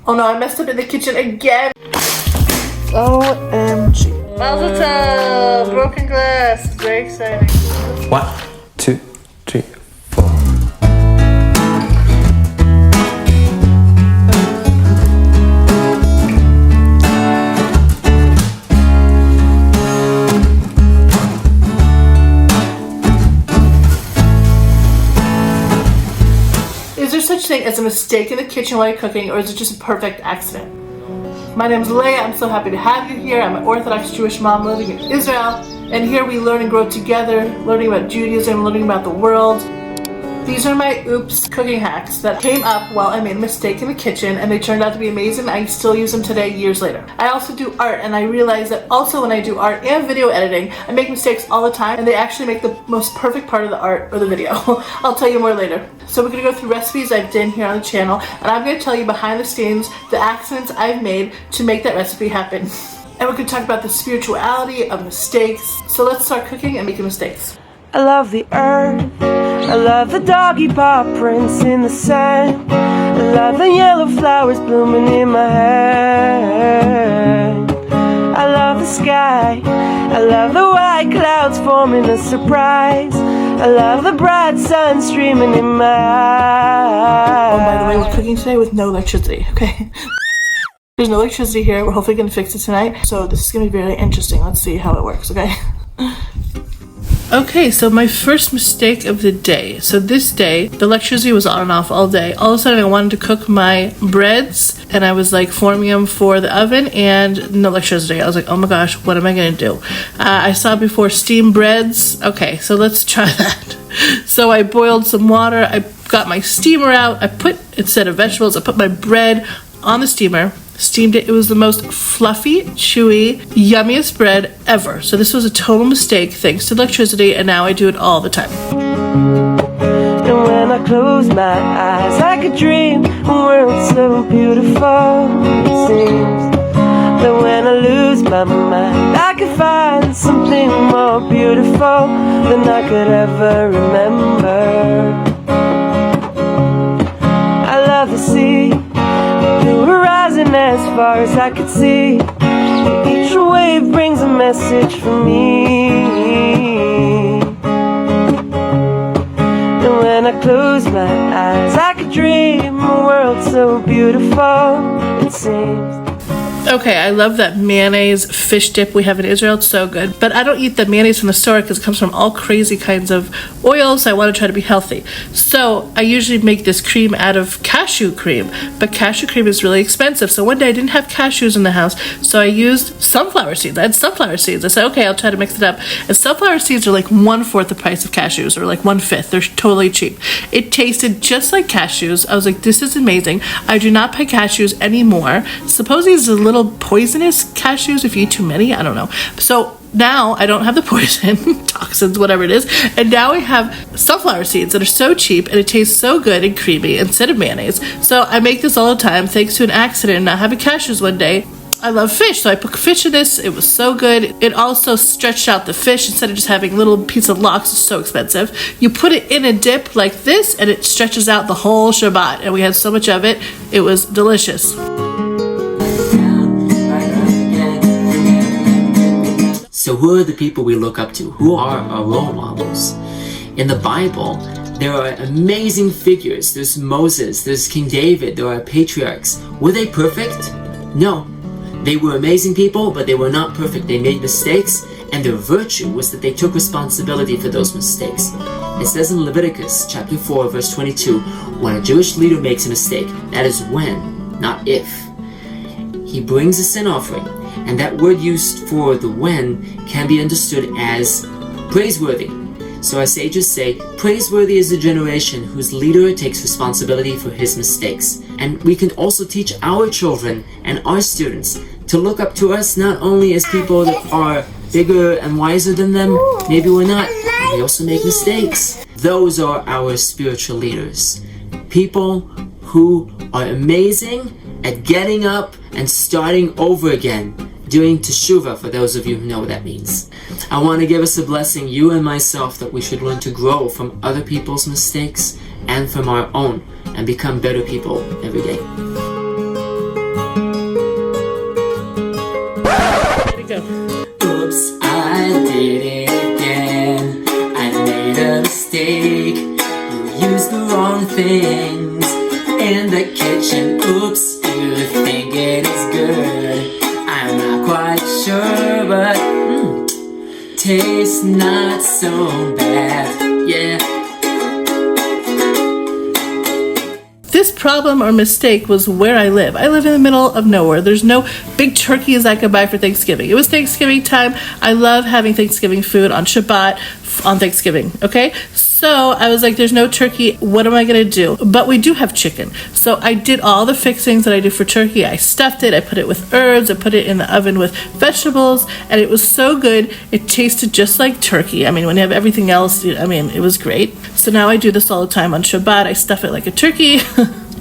Oh no, I messed up in the kitchen again. OMG. Mazel tov! Broken glass. It's very exciting. 1, 2, 3, 4. Is there such thing as a mistake in the kitchen while you're cooking, or is it just a perfect accident? My name is Leah. I'm so happy to have you here. I'm an Orthodox Jewish mom living in Israel, and here we learn and grow together, learning about Judaism, learning about the world. These are my oops cooking hacks that came up while I made a mistake in the kitchen, and they turned out to be amazing. I still use them today, years later. I also do art, and I realize that also when I do art and video editing, I make mistakes all the time, and they actually make the most perfect part of the art or the video. I'll tell you more later. So we're gonna go through recipes I've done here on the channel, and I'm gonna tell you behind the scenes the accidents I've made to make that recipe happen. And we're gonna talk about the spirituality of mistakes. So let's start cooking and making mistakes. I love the earth, I love the doggy paw prints in the sand, I love the yellow flowers blooming in my hand. I love the sky, I love the white clouds forming a surprise, I love the bright sun streaming in my eyes. Oh, by the way, we're cooking today with no electricity, okay? There's no electricity here. We're hopefully gonna fix it tonight. So this is gonna be very interesting. Let's see how it works, okay? Okay, so my first mistake of the day. So this day, the electricity was on and off all day. All of a sudden, I wanted to cook my breads, and I was like forming them for the oven, and no electricity. I was like, oh my gosh, what am I gonna do? I saw before steamed breads. Okay, so let's try that. So I boiled some water. I got my steamer out. I put, instead of vegetables, I put my bread on the steamer. Steamed it. It was the most fluffy, chewy, yummiest bread ever. So this was a total mistake thanks to electricity, and now I do it all the time. And when I close my eyes, I could dream a world so beautiful. It seems that when I lose my mind, I could find something more beautiful than I could ever remember. I love the sea, the horizon as far as I could see. Each wave brings a message for me. And when I close my eyes, I could dream a world so beautiful, it seems. Okay, I love that mayonnaise fish dip we have in Israel. It's so good. But I don't eat the mayonnaise from the store because it comes from all crazy kinds of oils. So I want to try to be healthy. So I usually make this cream out of cashew cream. But cashew cream is really expensive. So one day I didn't have cashews in the house. So I used sunflower seeds. I had sunflower seeds. I said, okay, I'll try to mix it up. And sunflower seeds are like 1/4 the price of cashews, or like 1/5. They're totally cheap. It tasted just like cashews. I was like, this is amazing. I do not buy cashews anymore. Supposedly it's a little poisonous, cashews, if you eat too many. I don't know. So now I don't have the poison, toxins, whatever it is, and now I have sunflower seeds that are so cheap, and it tastes so good and creamy instead of mayonnaise. So I make this all the time thanks to an accident, not having cashews one day. I love fish, so I put fish in this. It was so good. It also stretched out the fish instead of just having little piece of lox. It's so expensive. You put it in a dip like this, and it stretches out the whole Shabbat, and we had so much of it. It was delicious. So who are the people we look up to? Who are our role models? In the Bible, there are amazing figures. There's Moses, there's King David, there are patriarchs. Were they perfect? No. They were amazing people, but they were not perfect. They made mistakes, and their virtue was that they took responsibility for those mistakes. It says in Leviticus chapter 4, verse 22, when a Jewish leader makes a mistake, that is when, not if, he brings a sin offering. And that word used for the when can be understood as praiseworthy. So our sages say, praiseworthy is the generation whose leader takes responsibility for his mistakes. And we can also teach our children and our students to look up to us not only as people that are bigger and wiser than them, maybe we're not, we also make mistakes. Those are our spiritual leaders. People who are amazing at getting up and starting over again, doing teshuvah, for those of you who know what that means. I want to give us a blessing, you and myself, that we should learn to grow from other people's mistakes and from our own, and become better people every day. Oops, you think it is good. I'm not quite sure, but tastes not so bad. Yeah. This problem or mistake was where I live. I live in the middle of nowhere. There's no big turkeys I could buy for Thanksgiving. It was Thanksgiving time. I love having Thanksgiving food on Shabbat on Thanksgiving, okay? So I was like, there's no turkey. What am I going to do? But we do have chicken. So I did all the fixings that I do for turkey. I stuffed it. I put it with herbs. I put it in the oven with vegetables. And it was so good. It tasted just like turkey. I mean, when you have everything else, I mean, it was great. So now I do this all the time on Shabbat. I stuff it like a turkey.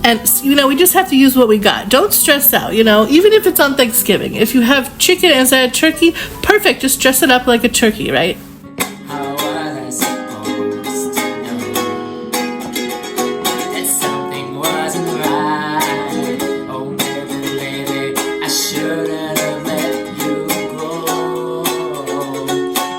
And, we just have to use what we got. Don't stress out, even if it's on Thanksgiving. If you have chicken instead of turkey, perfect. Just dress it up like a turkey, right? How was I supposed to know that something wasn't right? Oh, baby, I shouldn't have let you grow.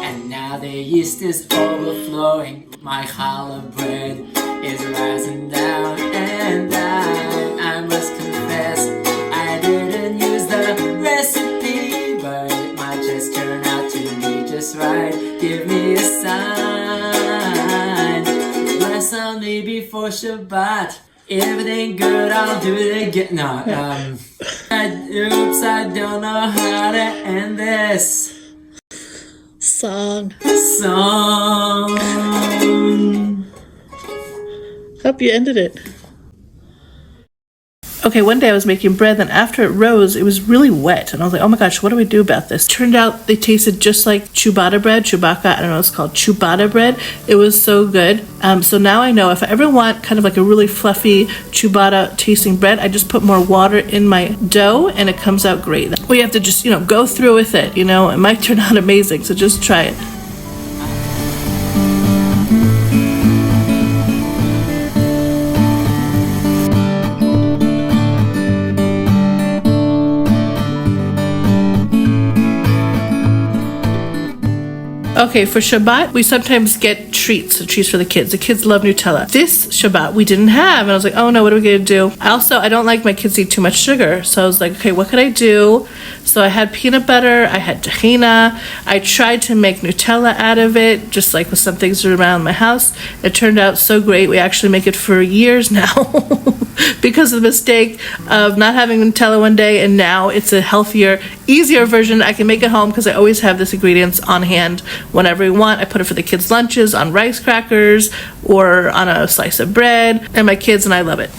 And now the yeast is overflowing. My challah bread is rising down, and I must confess I didn't use the recipe, but it might just turn out to be just right. Give me a sign. Bless on me before Shabbat. If it ain't good, I'll do it again. No, oops, I don't know how to end this Song. Hope you ended it. Okay, one day I was making bread, then after it rose, it was really wet. And I was like, oh my gosh, what do we do about this? Turned out they tasted just like ciabatta bread. Chewbacca, I don't know what it's called, ciabatta bread. It was so good. So now I know if I ever want kind of like a really fluffy ciabatta tasting bread, I just put more water in my dough and it comes out great. We have to just, go through with it, It might turn out amazing, so just try it. Okay, for Shabbat, we sometimes get treats for the kids. The kids love Nutella. This Shabbat, we didn't have, and I was like, oh no, what are we gonna do? I don't like my kids to eat too much sugar, so I was like, okay, what could I do? So I had peanut butter, I had tahina, I tried to make Nutella out of it, just like with some things around my house. It turned out so great, we actually make it for years now because of the mistake of not having Nutella one day, and now it's a healthier, easier version. I can make it home because I always have this ingredients on hand whenever we want. I put it for the kids' lunches on rice crackers or on a slice of bread, and my kids and I love it.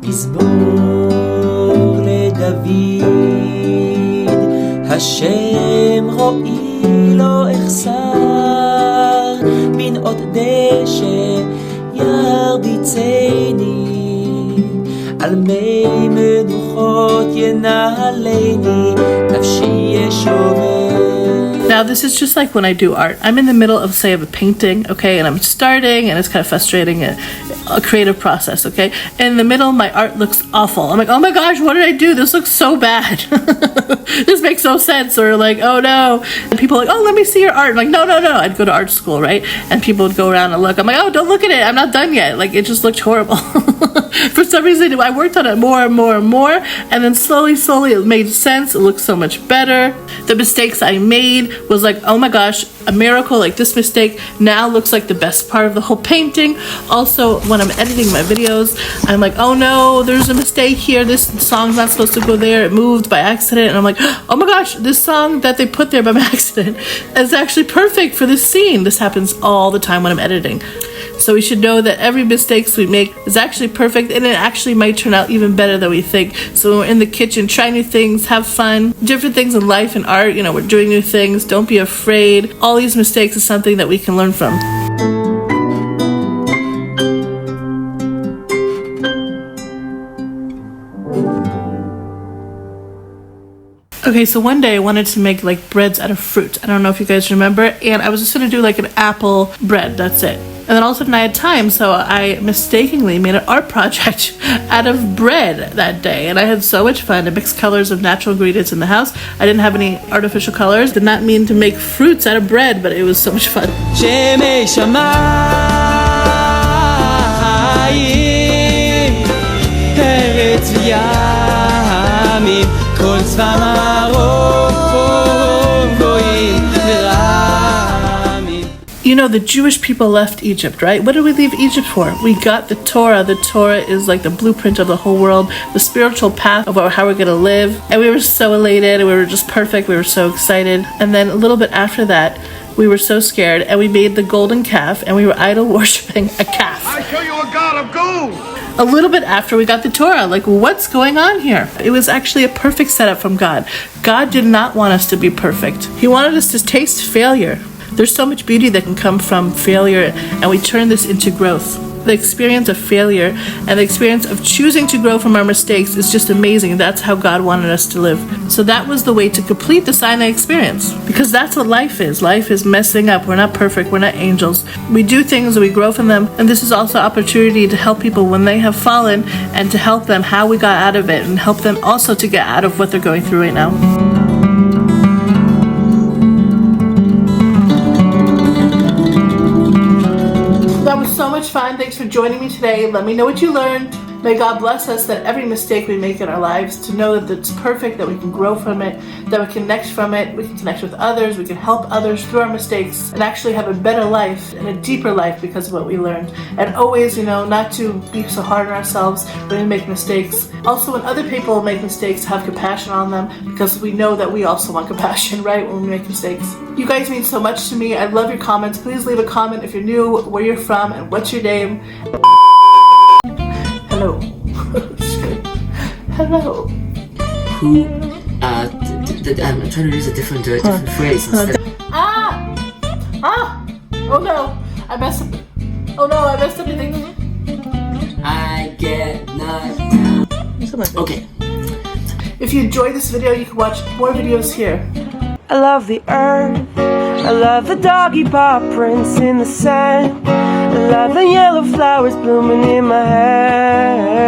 מזמור לדוד, השם רואי לא אחסר, בנאות דשא ירביצני, על מי מנוחות ינהלני, נפשי ישובב. Now this is just like when I do art. I'm in the middle of, say, of a painting, okay, and I'm starting, and it's kind of frustrating, a creative process, okay? In the middle, my art looks awful. I'm like, oh my gosh, what did I do? This looks so bad. This makes no sense. Or like, oh no. And people are like, oh, let me see your art. I'm like, no. I'd go to art school, right? And people would go around and look. I'm like, oh, don't look at it. I'm not done yet. Like, it just looked horrible. For some reason, I worked on it more and more and more, and then slowly, it made sense. It looked so much better. The mistakes I made was like, oh my gosh, a miracle. Like, this mistake now looks like the best part of the whole painting. Also, when I'm editing my videos, I'm like, oh no, there's a mistake here. This song's not supposed to go there. It moved by accident. And I'm like, oh my gosh, this song that they put there by accident is actually perfect for this scene. This happens all the time when I'm editing. So we should know that every mistake we make is actually perfect, and it actually might turn out even better than we think. So when we're in the kitchen, try new things, have fun, different things in life and art, we're doing new things. Don't be afraid. All these mistakes is something that we can learn from. Okay, so one day I wanted to make like breads out of fruit. I don't know if you guys remember, and I was just gonna do like an apple bread, that's it. And then all of a sudden I had time, so I mistakenly made an art project out of bread that day. And I had so much fun. I mixed colors of natural ingredients in the house. I didn't have any artificial colors. Did not mean to make fruits out of bread, but it was so much fun. You know, the Jewish people left Egypt, right? What did we leave Egypt for? We got the Torah. The Torah is like the blueprint of the whole world, the spiritual path of how we're going to live. And we were so elated, and we were just perfect. We were so excited. And then a little bit after that, we were so scared, and we made the golden calf, and we were idol worshiping a calf. I show you a god of gold! A little bit after we got the Torah, like, what's going on here? It was actually a perfect setup from God. God did not want us to be perfect. He wanted us to taste failure. There's so much beauty that can come from failure, and we turn this into growth. The experience of failure and the experience of choosing to grow from our mistakes is just amazing. That's how God wanted us to live. So that was the way to complete the Sinai experience, because that's what life is. Life is messing up. We're not perfect. We're not angels. We do things and we grow from them, and this is also an opportunity to help people when they have fallen, and to help them how we got out of it, and help them also to get out of what they're going through right now. That was so much fun. Thanks for joining me today. Let me know what you learned. May God bless us that every mistake we make in our lives, to know that it's perfect, that we can grow from it, that we can connect from it, we can connect with others, we can help others through our mistakes, and actually have a better life and a deeper life because of what we learned. And always, not to be so hard on ourselves when we make mistakes. Also, when other people make mistakes, have compassion on them, because we know that we also want compassion, right, when we make mistakes. You guys mean so much to me. I love your comments. Please leave a comment if you're new, where you're from, and what's your name. Hello. Hello. Who, I'm trying to use a different phrase instead. Oh no, I messed up. Oh no, I messed up anything. I get knocked down. Okay. If you enjoyed this video, you can watch more videos here. I love the earth, I love the doggy paw prints in the sand, I love the yellow flowers blooming in my hair.